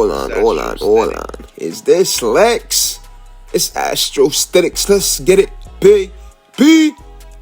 Hold on. Is this Lex? It's Astrostetics. Let's get it. B,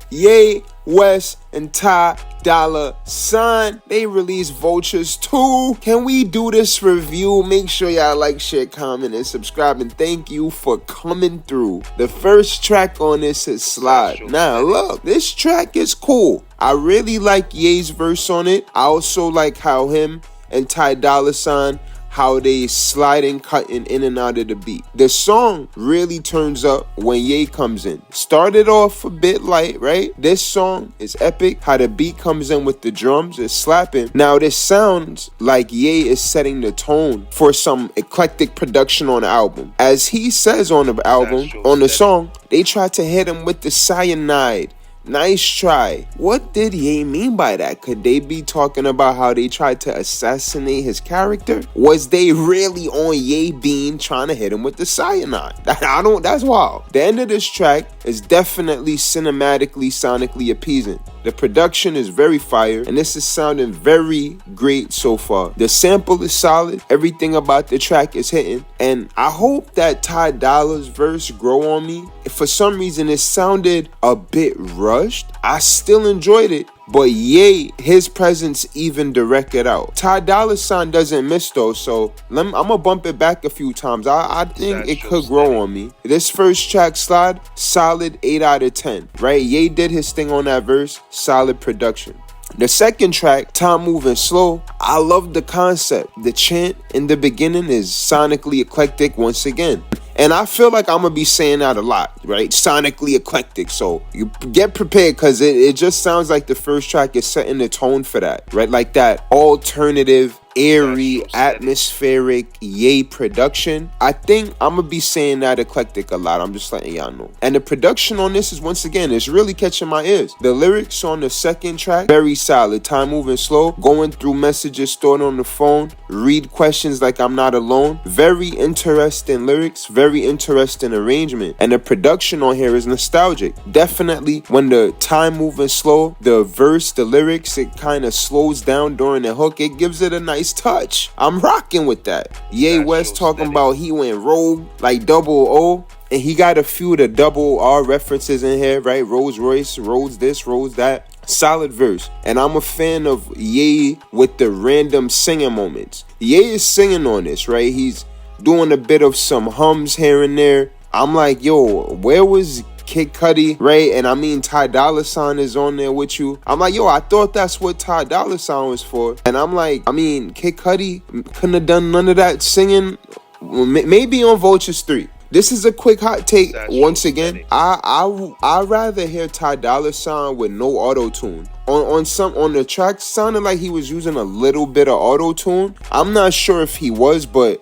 Ye West, and Ty Dolla Sign. They released Vultures 2. Can we do this review? Make sure y'all like, share, comment, and subscribe. And thank you for coming through. The first track on this is Slide. Now look, this track is cool. I really like Ye's verse on it. I also like how him and Ty Dolla Sign, how they sliding, cutting in and out of the beat. The song really turns up when Ye comes in. Started off a bit light, right? This song is epic. How the beat comes in with the drums is slapping. Now this sounds like Ye is setting the tone for some eclectic production on the album. As he says on the album, on the song, they tried to hit him with the cyanide. Nice try. What did Ye mean by that? Could they be talking about how they tried to assassinate his character? Was they really on Ye beam trying to hit him with the cyanide? That's wild. The end of this track is definitely cinematically, sonically appeasing. The production is very fire, and this is sounding very great so far. The sample is solid. Everything about the track is hitting, and I hope that Ty Dolla's verse grow on me. If for some reason it sounded a bit rushed, I still enjoyed it. But Ye, his presence even direct it out. Ty Dolla Sign doesn't miss though, so I'm gonna bump it back a few times. I think it could grow on me. This first track, Slide, solid 8 out of 10, right? Ye did his thing on that verse, solid production. The second track, Time Moving Slow, I love the concept. The chant in the beginning is sonically eclectic once again. And I feel like I'm going to be saying that a lot, right? Sonically eclectic. So you get prepared, because it just sounds like the first track is setting the tone for that, right? Like that alternative, airy, atmospheric Ye production. I think I'm gonna be saying that eclectic a lot. I'm just letting y'all know. And the production on this is, once again, it's really catching my ears. The lyrics on the second track, very solid. Time moving slow, going through messages stored on the phone, read questions like I'm not alone. Very interesting lyrics, very interesting arrangement. And the production on here is nostalgic. Definitely when the time moving slow, the verse, the lyrics, it kind of slows down during the hook. It gives it a nice touch. I'm rocking with that. Ye West talking about he went rogue like double O, and he got a few of the double R references in here, right? Rolls Royce, rolls this, rolls that. Solid verse. And I'm a fan of Ye with the random singing moments. Ye is singing on this, right? He's doing a bit of some hums here and there. I'm like, yo, where was Kid Cudi, right? And I mean, Ty Dolla Sign is on there with you. I'm like, yo, I thought that's what Ty Dolla Sign was for. And I'm like, I mean, Kid Cudi couldn't have done none of that singing. Maybe on Vultures 3. This is a quick hot take. Once again, I rather hear Ty Dolla Sign with no auto-tune. On the track, sounded like he was using a little bit of auto-tune. I'm not sure if he was, but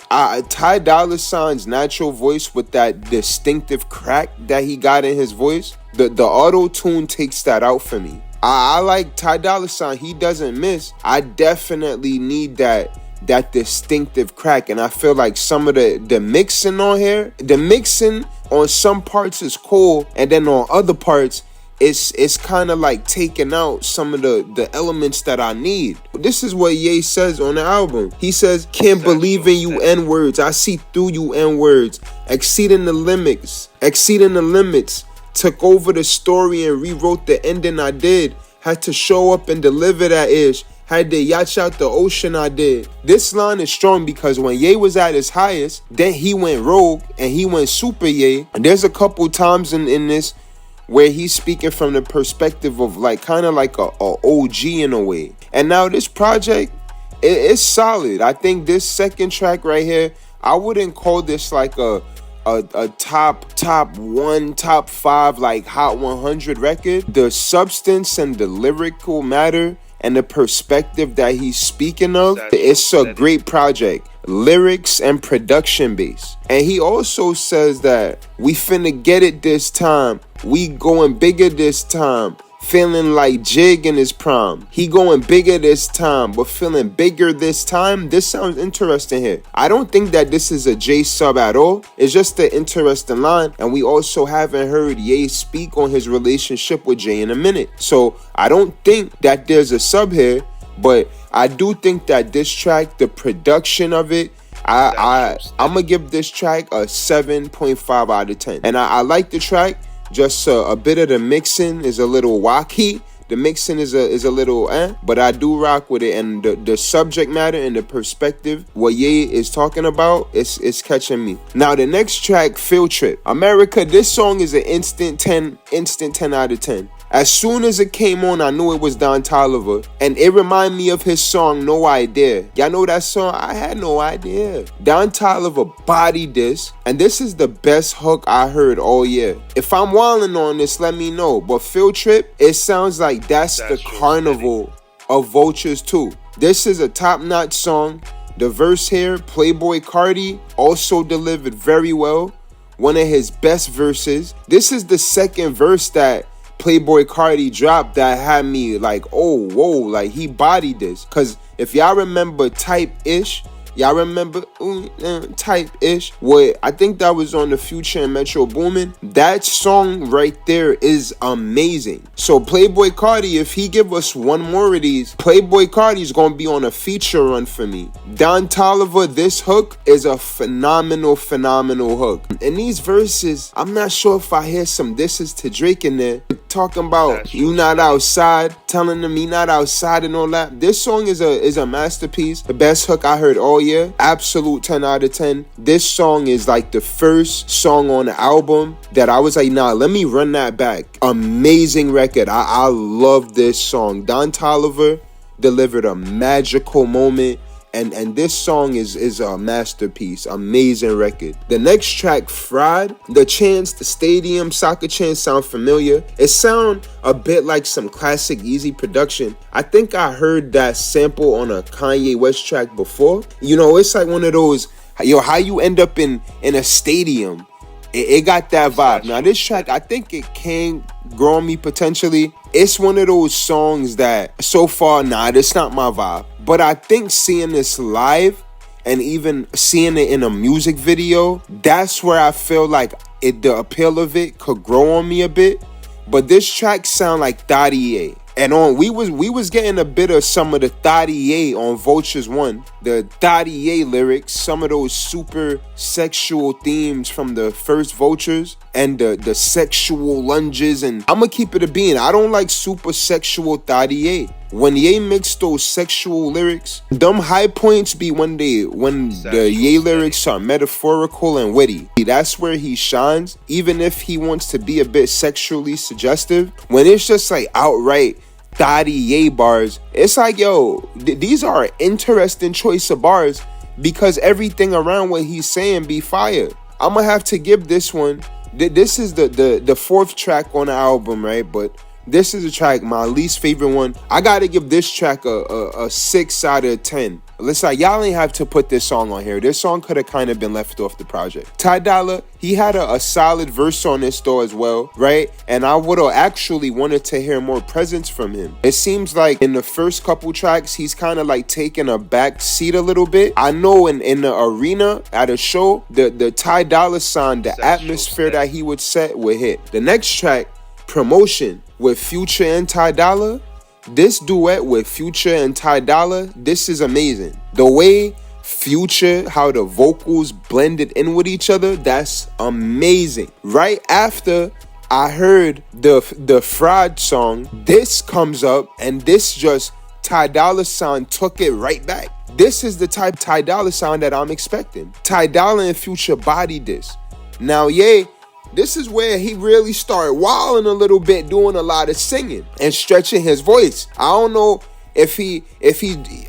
Ty Dolla Sign's natural voice with that distinctive crack that he got in his voice, the auto-tune takes that out for me. I like Ty Dolla Sign. He doesn't miss. I definitely need that distinctive crack, and I feel like some of the mixing on here, the mixing on some parts is cool, and then on other parts it's kind of like taking out some of the elements that I need. This is what Ye says on the album. He says, can't believe in you N-words, I see through you N-words, exceeding the limits, took over the story and rewrote the ending I did, had to show up and deliver that ish. Had to yacht out the ocean I did. This line is strong because when Ye was at his highest, then he went rogue and he went super Ye. And there's a couple times in this where he's speaking from the perspective of like kind of like a OG in a way. And now this project, it's solid. I think this second track right here, I wouldn't call this like a top 1, top 5 like Hot 100 record. The substance and the lyrical matter and the perspective that he's speaking of, it's a great project. Lyrics and production base. And he also says that we finna get it this time. We going bigger this time. Feeling like Jig in his prime. He going bigger this time, but feeling bigger this time. This sounds interesting here. I don't think that this is a J sub at all. It's just an interesting line. And we also haven't heard Ye speak on his relationship with Jay in a minute. So I don't think that there's a sub here, but I do think that this track, the production of it, I'm gonna give this track a 7.5 out of 10. And I like the track. Just a bit of the mixing is a little wacky. The mixing is a little but I do rock with it, and the subject matter and the perspective what Ye is talking about is catching me. Now the next track, Field Trip. America, this song is an instant 10 out of 10. As soon as it came on, I knew it was Don Toliver, and it reminded me of his song No Idea. Y'all know that song? I had no idea. Don Toliver bodied this, and this is the best hook I heard all year. If I'm wilding on this, let me know. But Field Trip, it sounds like that's the carnival of Vultures too. This is a top-notch song. The verse here, Playboy Cardi also delivered very well. One of his best verses. This is the second verse that Playboy Cardi dropped that had me like, oh, whoa, like he bodied this. Cause if y'all remember Type-ish, y'all remember Type-ish, what I think that was on the Future and Metro Boomin. That song right there is amazing. So Playboy Cardi, if he give us one more of these, Playboy Cardi's gonna be on a feature run for me. Don Toliver, this hook is a phenomenal hook. In these verses, I'm not sure if I hear some disses to Drake in there. Talking about you not outside, telling them he not outside and all that. This song is a masterpiece. The best hook I heard all year. Absolute 10 out of 10. This song is like the first song on the album that I was like, nah, let me run that back. Amazing record. I love this song. Don Toliver delivered a magical moment. And this song is a masterpiece. Amazing record. The next track, Fraud. The chants, the stadium soccer chants sound familiar. It sound a bit like some classic Easy production. I think I heard that sample on a Kanye West track before. You know, it's like one of those, how you end up in a stadium. It got that vibe. Now this track, I think it can grow on me potentially. It's one of those songs that so far, it's not my vibe. But I think seeing this live and even seeing it in a music video, that's where I feel like the appeal of it could grow on me a bit. But this track sound like Thaddeus. And we was getting a bit of some of the Thaddeus on Vultures 1. The Thaddeus lyrics, some of those super sexual themes from the first Vultures, and the sexual lunges. And I'ma keep it a bean. I don't like super sexual Thaddeus. When Ye mix those sexual lyrics, them high points be when the Ye lyrics are metaphorical and witty. That's where he shines. Even if he wants to be a bit sexually suggestive, when it's just like outright Thaddeus bars, it's like, yo, these are an interesting choice of bars because everything around what he's saying be fire. I'm gonna have to give this one. This is the fourth track on the album, right? But this is a track, my least favorite one. I gotta give this track a 6 out of 10. Listen, y'all ain't have to put this song on here. This song could have kind of been left off the project. Ty Dolla, he had a solid verse on this though as well, right? And I would have actually wanted to hear more presence from him. It seems like in the first couple tracks, he's kind of like taking a back seat a little bit. I know in the arena at a show, the Ty Dolla Sign, the atmosphere that he would set would hit. The next track, Promotion, with Future and Ty Dolla. This duet with Future and Ty Dolla, this is amazing. The way Future, how the vocals blended in with each other, that's amazing. Right after I heard the Fraud song, this comes up, and this just, Ty Dolla Sign took it right back. This is the type Ty Dolla Sign that I'm expecting. Ty Dolla and Future bodied this. Now, this is where he really started wilding a little bit, doing a lot of singing and stretching his voice. I don't know if he,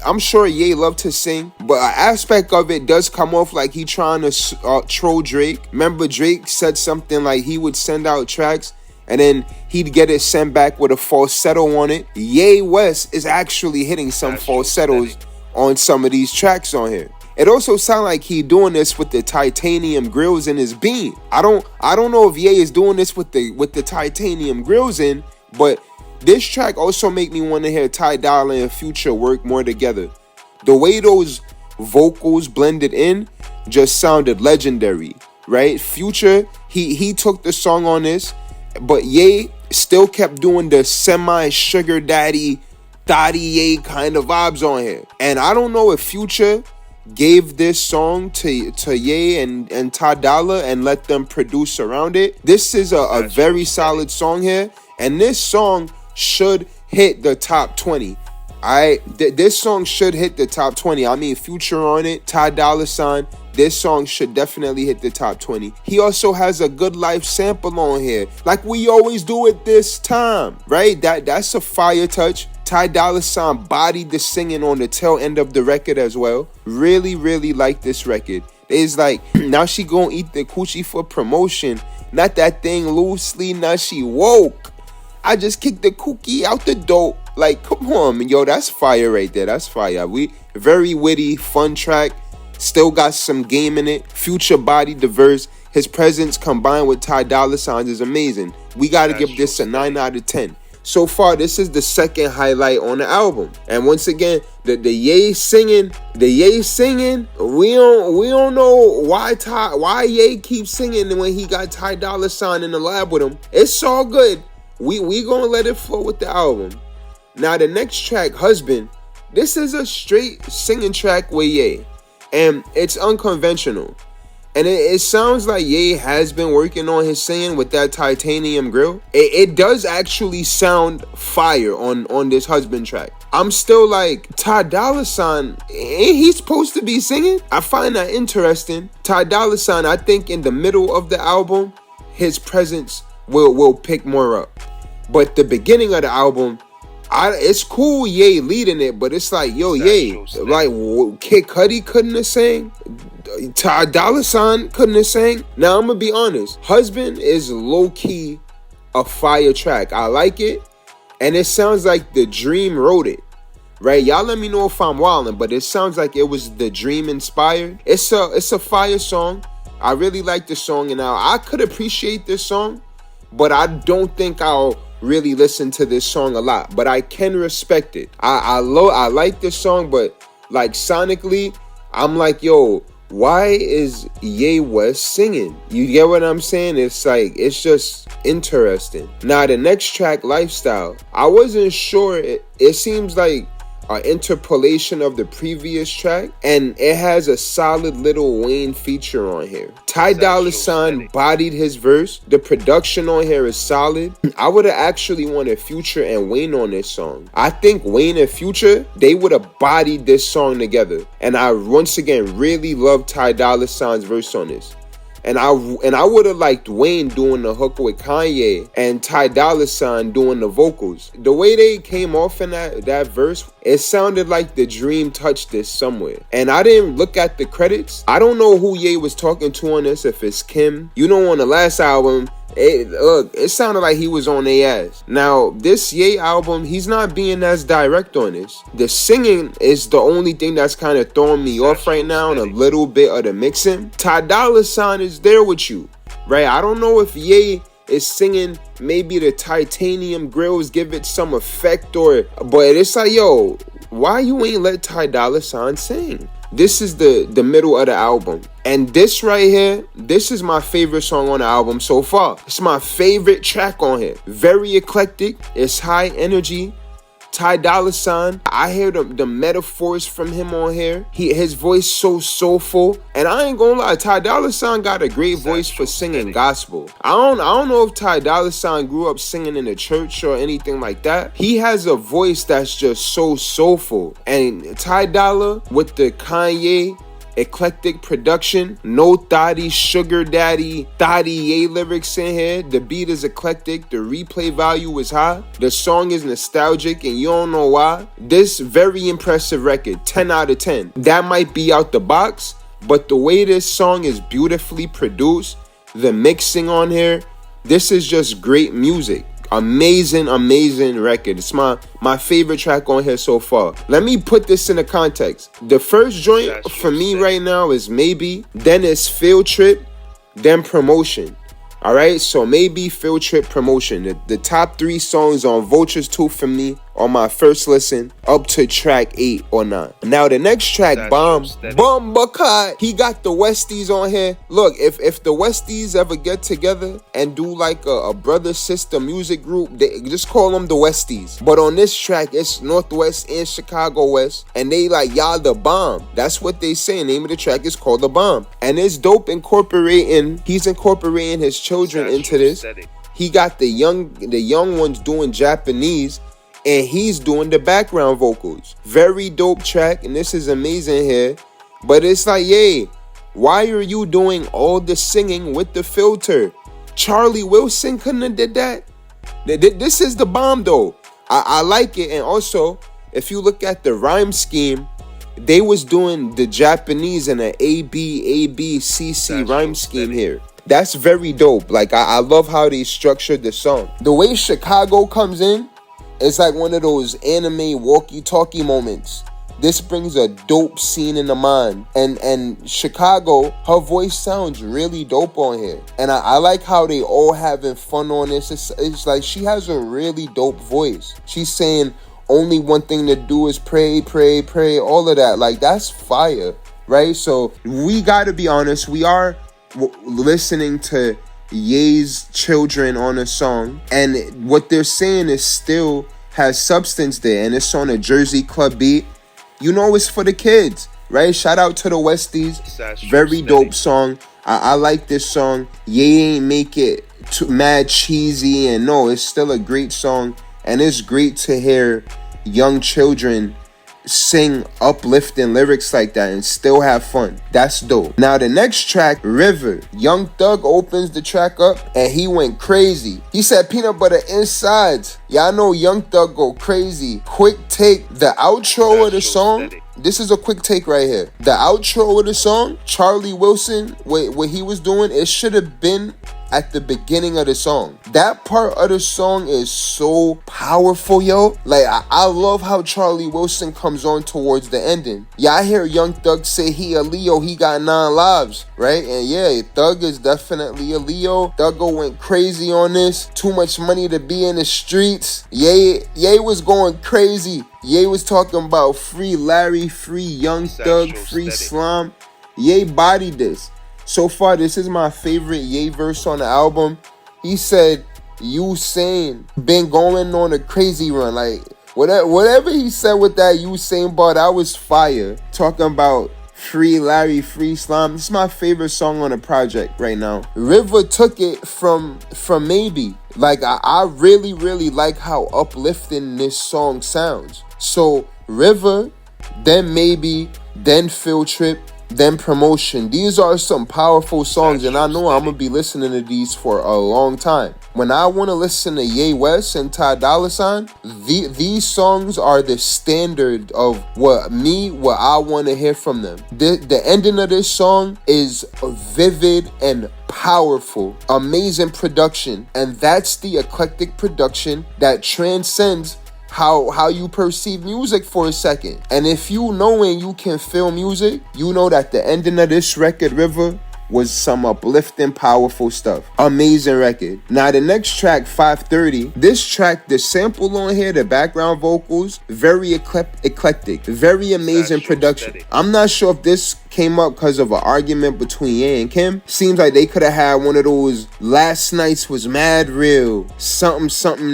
I'm sure Ye loved to sing, but an aspect of it does come off like he trying to troll Drake. Remember, Drake said something like he would send out tracks and then he'd get it sent back with a falsetto on it. Ye West is actually hitting some falsettos on some of these tracks on here. It also sounds like he doing this with the titanium grills in his beam. I don't know if Ye is doing this with the titanium grills in, but this track also make me want to hear Ty Dolla and Future work more together. The way those vocals blended in just sounded legendary, right? Future, he took the song on this, but Ye still kept doing the semi-sugar daddy, Thaddeus kind of vibes on here. And I don't know if Future gave this song to Ye and Ty Dolla and let them produce around it. This is a very solid song here, and this song should hit the top 20. Alright, this song should hit the top 20. I mean, Future on it, Ty Dolla Sign. This song should definitely hit the top 20. He also has a Good Life sample on here, like we always do at this time, right? That's a fire touch. Ty Dolla Sign bodied the singing on the tail end of the record as well. Really, really like this record. It's like, now she gonna eat the coochie for promotion. Not that thing loosely, now she woke. I just kicked the cookie out the dope. Like, come on, man. Yo, that's fire right there. That's fire. We very witty, fun track. Still got some game in it. Future body diverse. His presence combined with Ty Dolla Sign is amazing. We got to give this a 9 out of 10. So far, this is the second highlight on the album. And once again, the Ye singing, we don't know why Ye keeps singing when he got Ty Dolla Sign in the lab with him. It's all good. We gonna let it flow with the album. Now the next track, Husband, this is a straight singing track with Ye. And it's unconventional. And it sounds like Ye has been working on his singing with that titanium grill. It does actually sound fire on this Husband track. I'm still like, Ty Dolla Sign, ain't he supposed to be singing? I find that interesting. Ty Dolla Sign, I think in the middle of the album, his presence will pick more up. But the beginning of the album, it's cool Ye leading it, but it's like, yo, Ye, like Kid Cudi couldn't have sang, Ty Dolla Sign couldn't have sang. Now I'm gonna be honest, Husband is low-key a fire track. I like it, and it sounds like The Dream wrote it, right? Y'all let me know if I'm wilding, but it sounds like it was The Dream inspired. It's a fire song. I really like this song, and I could appreciate this song, but I don't think I'll really listen to this song a lot, but I can respect it. I like this song, but like sonically, I'm like, yo, why is Ye West singing? You get what I'm saying? It's like, it's just interesting. Now the next track, Lifestyle, I wasn't sure. It seems like an interpolation of the previous track, and it has a solid Lil Wayne feature on here. Ty Dolla Sign bodied his verse. The production on here is solid. I would have actually wanted Future and Wayne on this song. I think Wayne and Future, they would have bodied this song together. And I once again really love Ty Dolla Sign's verse on this. And I would have liked Wayne doing the hook with Kanye and Ty Dolla Sign doing the vocals. The way they came off in that verse, it sounded like The Dream touched this somewhere. And I didn't look at the credits. I don't know who Ye was talking to on this, if it's Kim. You know, on the last album, it sounded like he was on their ass. Now, this Ye album, he's not being as direct on this. The singing is the only thing that's kind of throwing me off right now, and a little bit of the mixing. Ty Dolla Sign is there with you, right? I don't know if Ye is singing, maybe the titanium grills give it some effect, but it's like, yo, why you ain't let Ty Dolla Sign sing? This is the middle of the album. And this right here, this is my favorite song on the album so far. It's my favorite track on here. Very eclectic. It's high energy. Ty Dolla Sign, I hear the metaphors from him on here. His voice so soulful. And I ain't gonna lie, Ty Dolla Sign got a great voice for singing gospel. I don't know if Ty Dolla Sign grew up singing in a church or anything like that. He has a voice that's just so soulful. And Ty Dolla with the Kanye eclectic production, no Thotty, Sugar Daddy, Thotty Ye lyrics in here. The beat is eclectic, the replay value is high, the song is nostalgic, and you don't know why. This very impressive record, 10 out of 10. That might be out the box, but the way this song is beautifully produced, the mixing on here, this is just great music. Amazing record. It's my favorite track on here so far. Let me put this in a context. The first joint for me right now is Maybe, then it's Field Trip, then Promotion. Alright, so Maybe, Field Trip, Promotion. The top 3 songs on Vultures 2 for me on my first listen up to track 8 or 9. Now the next track, Bomb Bucket, he got the Westies on here. Look, if the Westies ever get together and do like a brother sister music group, they just call them the Westies. But on this track, it's Northwest and Chicago West, and they like, y'all the bomb. That's what they say. Name of the track is called The Bomb, and it's dope he's incorporating his children into this. He got the young ones doing Japanese, and he's doing the background vocals. Very dope track, and this is amazing here. But it's like, yay, why are you doing all the singing with the filter? Charlie Wilson couldn't have did that. This is the bomb though. I like it. And also, if you look at the rhyme scheme, they was doing the Japanese in an A-B-C rhyme scheme here. That's very dope. Like, I love how they structured the song. The way Chicago comes in, it's like one of those anime walkie-talkie moments. This brings a dope scene in the mind. And Chicago, her voice sounds really dope on here. And I like how they all having fun on this. It's like she has a really dope voice. She's saying only one thing to do is pray, pray, pray, all of that. Like, that's fire, right? So we got to be honest. We are listening to Ye's children on a song, and what they're saying is still has substance there, and it's on a Jersey club beat. You know, it's for the kids, right? Shout out to the Westies. Very dope song. I like this song. Ye ain't make it too mad cheesy, and no, it's still a great song, and it's great to hear young children sing uplifting lyrics like that and still have fun. That's dope. Now the next track, River. Young Thug opens the track up and he went crazy. He said peanut butter insides. Y'all know Young Thug go crazy. Quick take, the outro of the song. This is a quick take right here. The outro of the song, Charlie Wilson, what he was doing, it should have been at the beginning of the song. That part of the song is so powerful, yo. Like, I love how Charlie Wilson comes on towards the ending. Yeah, I hear Young Thug say he a Leo, he got 9 lives, right? And yeah, Thug is definitely a Leo. Thuggo went crazy on this. Too much money to be in the streets. Ye was going crazy. Ye was talking about free Larry, free Young Thug, free Slime. Ye bodied this. So far, this is my favorite Ye verse on the album. He said, Usain been going on a crazy run. Like, whatever he said with that Usain bar, that was fire. Talking about free Larry, free Slime. This is my favorite song on the project right now. River took it from Maybe. Like, I really, really like how uplifting this song sounds. So, River, then Maybe, then Field Trip, then Promotion. These are some powerful songs, and I know I'm going to be listening to these for a long time. When I want to listen to Ye West and Ty Dolla Sign, these songs are the standard of what I want to hear from them. The ending of this song is vivid and powerful. Amazing production, and that's the eclectic production that transcends how you perceive music for a second. And if you know and you can feel music, you know that the ending of this record, River, was some uplifting, powerful stuff. Amazing record. Now the next track, 530. This track, the sample on here, the background vocals, very eclectic, very amazing production. I'm not sure if this came up because of an argument between Ye and Kim. Seems like they could have had one of those last nights was mad real, something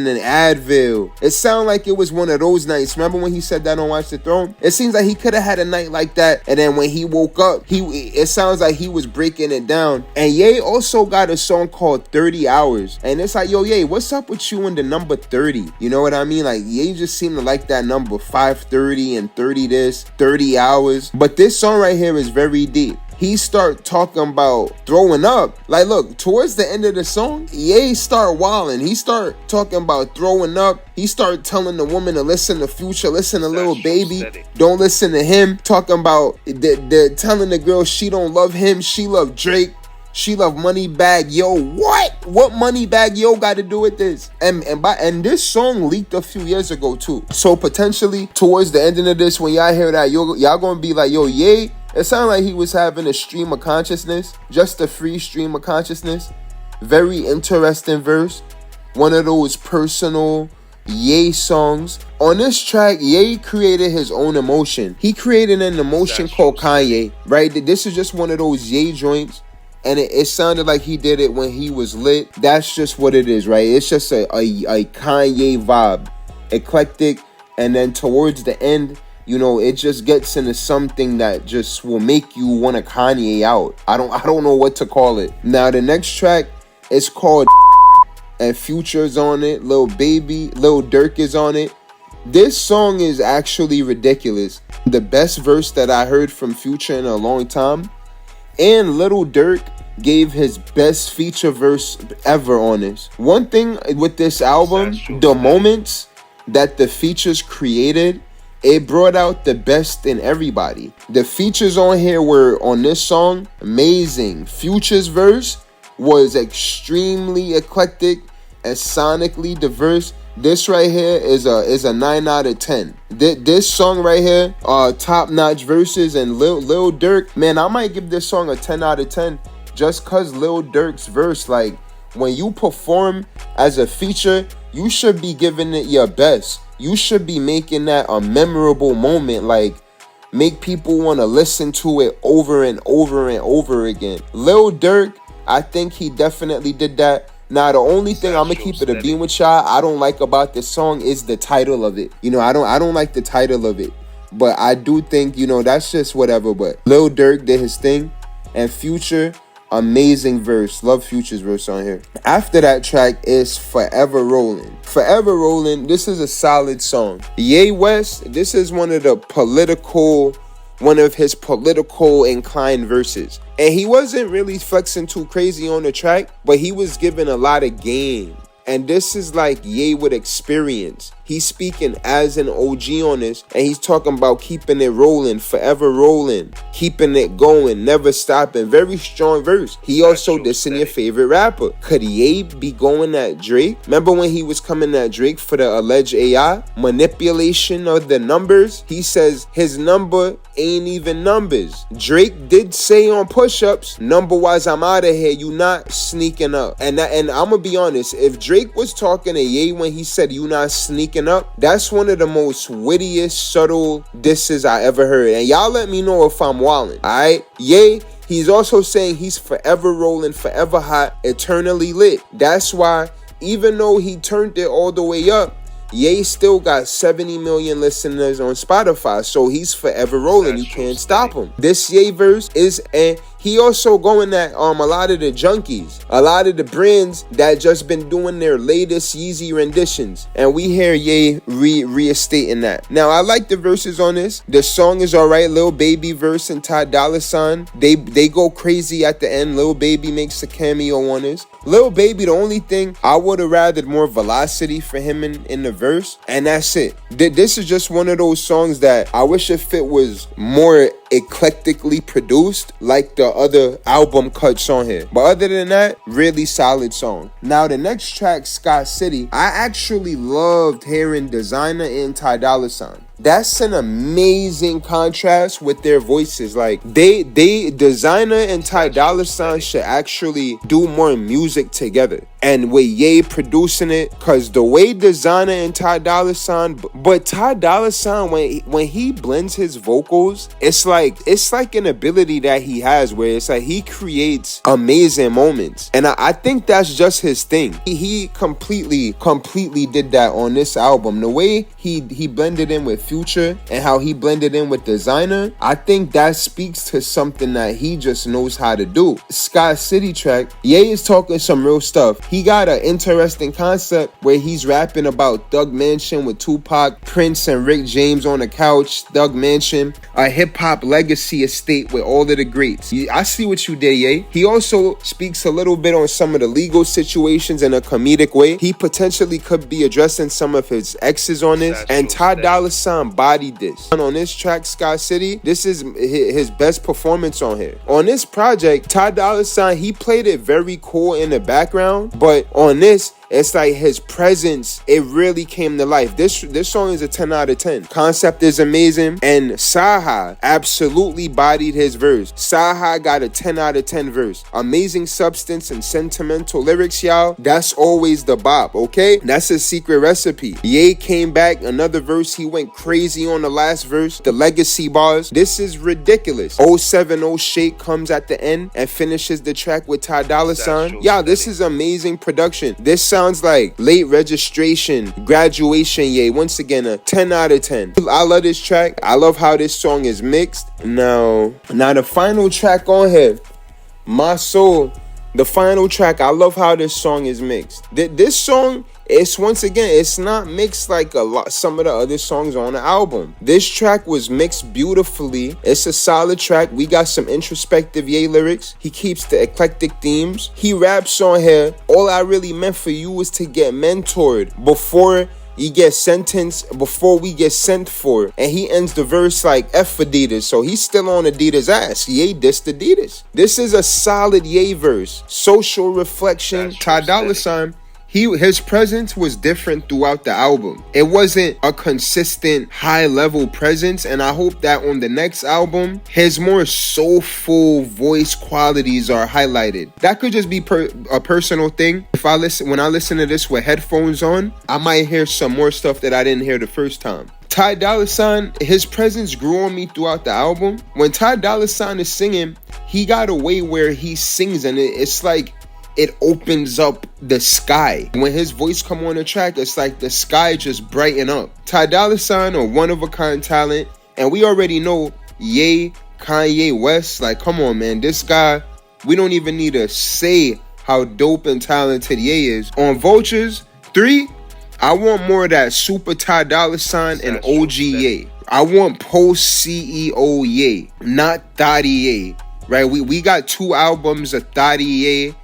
in Advil. It sounded like it was one of those nights. Remember when he said that on Watch the Throne? It seems like he could have had a night like that, and then when he woke up, it sounds like he was breaking it down. And Ye also got a song called 30 Hours, and it's like, yo, Ye, what's up with you and the number 30? You know what I mean? Like, Ye just seemed to like that number, 530 and 30 this, 30 hours. But this song right here is very deep. He start talking about throwing up. Like, look, towards the end of the song, Ye start wilding. He start talking about throwing up. He start telling the woman to listen to Future, listen to Lil Baby, don't listen to him. Talking about telling the girl she don't love him, she love Drake. She love Moneybag Yo. What Moneybag Yo got to do with this? And this song leaked a few years ago too. So potentially towards the ending of this, when y'all hear that, y'all gonna be like, yo, Ye, it sounded like he was having a stream of consciousness, just a free stream of consciousness. Very interesting verse. One of those personal Ye songs. On this track, Ye created his own emotion. He created an emotion called Kanye, right? This is just one of those Ye joints. And it sounded like he did it when he was lit. That's just what it is, right? It's just a Kanye vibe. Eclectic. And then towards the end, you know, it just gets into something that just will make you want to Kanye out. I don't know what to call it. Now, the next track is called and Future's on it. Lil Durk is on it. This song is actually ridiculous. The best verse that I heard from Future in a long time. And Lil Durk gave his best feature verse ever on this. One thing with this album, the moments that the features created, it brought out the best in everybody. The features on here were, on this song, amazing. Future's verse was extremely eclectic and sonically diverse. This right here is a 9 out of 10. This song right here, top-notch verses, and Lil Durk, man, I might give this song a 10 out of 10 just cause Lil Durk's verse. Like, when you perform as a feature, you should be giving it your best. You should be making that a memorable moment, like make people want to listen to it over and over and over again. Lil Durk, I think he definitely did that. Now, the only thing I'm gonna keep it a beam with y'all, I don't like about this song is the title of it. You know, I don't like the title of it, but I do think, you know, that's just whatever. But Lil Durk did his thing, and Future, amazing verse. Love Future's verse on here. After that track is Forever Rollin'. Forever Rollin', this is a solid song. Ye West, this is one of his political inclined verses. And he wasn't really flexing too crazy on the track, but he was giving a lot of game. And this is like Ye with experience. He's speaking as an OG on this, and he's talking about keeping it rolling, forever rolling, keeping it going, never stopping. Very strong verse. He also dissing your favorite rapper. Could Ye be going at Drake? Remember when he was coming at Drake for the alleged AI manipulation of the numbers? He says his number ain't even numbers. Drake did say on push-ups, number-wise, I'm out of here. You not sneaking up. And I'm gonna be honest, if Drake was talking to Ye when he said you not sneaking up, that's one of the most wittiest, subtle disses I ever heard. And y'all let me know if I'm wildin', alright? Ye, he's also saying he's forever rolling, forever hot, eternally lit. That's why, even though he turned it all the way up, Ye still got 70 million listeners on Spotify, so he's forever rolling. You can't stop him. This Ye verse is, and he also going at a lot of the junkies, a lot of the brands that just been doing their latest Yeezy renditions, and we hear Ye restating that. Now, I like the verses on this. The song is alright. Lil Baby verse and Ty Dolla Sign, they go crazy at the end. Lil Baby makes a cameo on this. Lil Baby, the only thing I would have rather more velocity for him in the verse, and that's it. This is just one of those songs that I wish if it was more eclectically produced like the other album cuts on here. But other than that, really solid song. Now, the next track, Scott City, I actually loved hearing Designer and Ty Dolla Sign. That's an amazing contrast with their voices. Like they Designer and Ty Dolla Sign should actually do more music together. And with Ye producing it, cause the way Designer and Ty Dolla Sign, but Ty Dolla Sign, when he blends his vocals, it's like an ability that he has where it's like he creates amazing moments. And I think that's just his thing. He completely did that on this album. The way he blended in with Future and how he blended in with Designer, I think that speaks to something that he just knows how to do. Scott City track, Ye is talking some real stuff. He got an interesting concept where he's rapping about Thug Mansion with Tupac, Prince, and Rick James on the couch. Thug Mansion, a hip-hop legacy estate with all of the greats. I see what you did, Ye. He also speaks a little bit on some of the legal situations in a comedic way. He potentially could be addressing some of his exes on this. this, and Ty Dolla Sign bodied this. And on this track, Sky City, this is his best performance on here. On this project, Ty Dolla Sign, he played it very cool in the background, but on this, it's like his presence, it really came to life. This song is a 10 out of 10. Concept is amazing, and Saha absolutely bodied his verse. Saha got a 10 out of 10 verse. Amazing substance and sentimental lyrics, y'all. That's always the bop, okay? That's a secret recipe. Ye came back, another verse. He went crazy on the last verse. The legacy bars. This is ridiculous. 070 Shake comes at the end and finishes the track with Ty Dolla Sign. Y'all, this is amazing production. This sounds like late registration, graduation, yay. Once again, a 10 out of 10. I love this track. I love how this song is mixed. Now the final track on here, My Soul. The final track, I love how this song is mixed. This song, it's once again, it's not mixed like some of the other songs on the album. This track was mixed beautifully. It's a solid track. We got some introspective Ye lyrics. He keeps the eclectic themes. He raps on here. All I really meant for you was to get mentored before you get sentenced, before we get sent for. And he ends the verse like F Adidas. So he's still on Adidas' ass. Ye dissed Adidas. This is a solid Ye verse. Social reflection. Ty Dolla Sign, his presence was different throughout the album. It wasn't a consistent high level presence, and I hope that on the next album his more soulful voice qualities are highlighted. That could just be a personal thing. When I listen to this with headphones on, I might hear some more stuff that I didn't hear the first time. Ty Dolla Sign, his presence grew on me throughout the album. When Ty Dolla Sign is singing, he got a way where he sings and it's like it opens up the sky. When his voice come on the track, it's like the sky just brighten up. Ty Dolla Sign, a one-of-a-kind talent, and we already know Ye, Kanye West, like, come on, man. This guy, we don't even need to say how dope and talented Ye is. On Vultures 3, I want more of that super Ty Dolla Sign and OG Ye. I want post-CEO Ye, not Thotty Ye, right? We got 2 albums of Thotty Ye.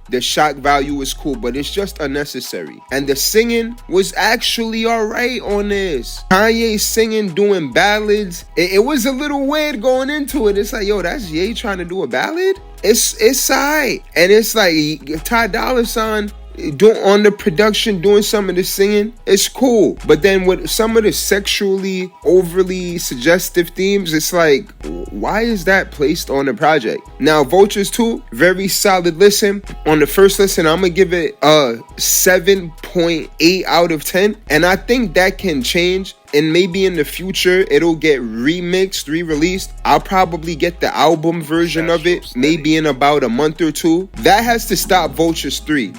The shock value is cool, but it's just unnecessary. And the singing was actually alright on this. Kanye singing, doing ballads. It was a little weird going into it. It's like, yo, that's Ye trying to do a ballad? It's alright. And it's like Ty Dolla Sign on the production, doing some of the singing, it's cool. But then with some of the sexually overly suggestive themes, it's like, why is that placed on the project? Now, Vultures 2, very solid listen. On the first listen, I'm gonna give it a 7.8 out of 10. And I think that can change. And maybe in the future, it'll get remixed, re-released. I'll probably get the album version of it, maybe in about a month or 2. That has to stop Vultures 3.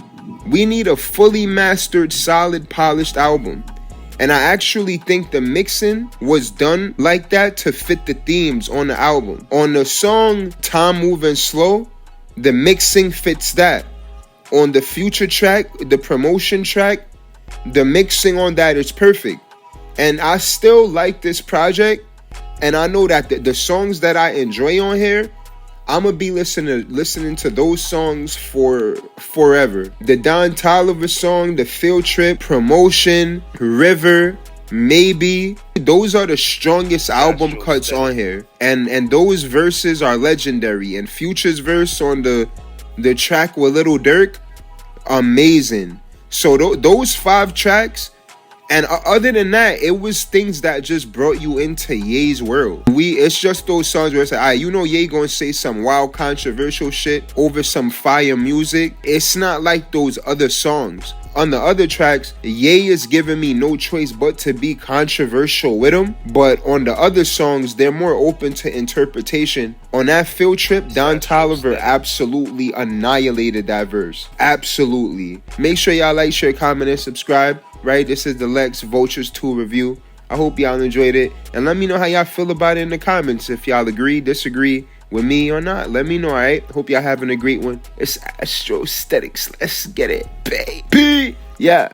We need a fully mastered, solid, polished album. And I actually think the mixing was done like that to fit the themes on the album. On the song Time Moving Slow, the mixing fits that. On the future track, the promotion track, the mixing on that is perfect. And I still like this project. And I know that the songs that I enjoy on here, I'm gonna be listening to those songs for forever. The Don Toliver song, the Field Trip, Promotion, River, Maybe. Those are the strongest album cuts on here. And those verses are legendary. And Future's verse on the track with Lil Durk, amazing. So those 5 tracks. And other than that, it was things that just brought you into Ye's world. It's just those songs where it's like, alright, you know Ye gonna say some wild controversial shit over some fire music. It's not like those other songs. On the other tracks, Ye is giving me no choice but to be controversial with him. But on the other songs, they're more open to interpretation. On that Field Trip, Don Toliver absolutely annihilated that verse. Absolutely. Make sure y'all like, share, comment, and subscribe. Right, this is the Lex Vultures 2 review. I hope y'all enjoyed it. And let me know how y'all feel about it in the comments. If y'all agree, disagree with me or not, let me know, alright? Hope y'all having a great one. It's Astrostetics. Let's get it, baby. Yeah.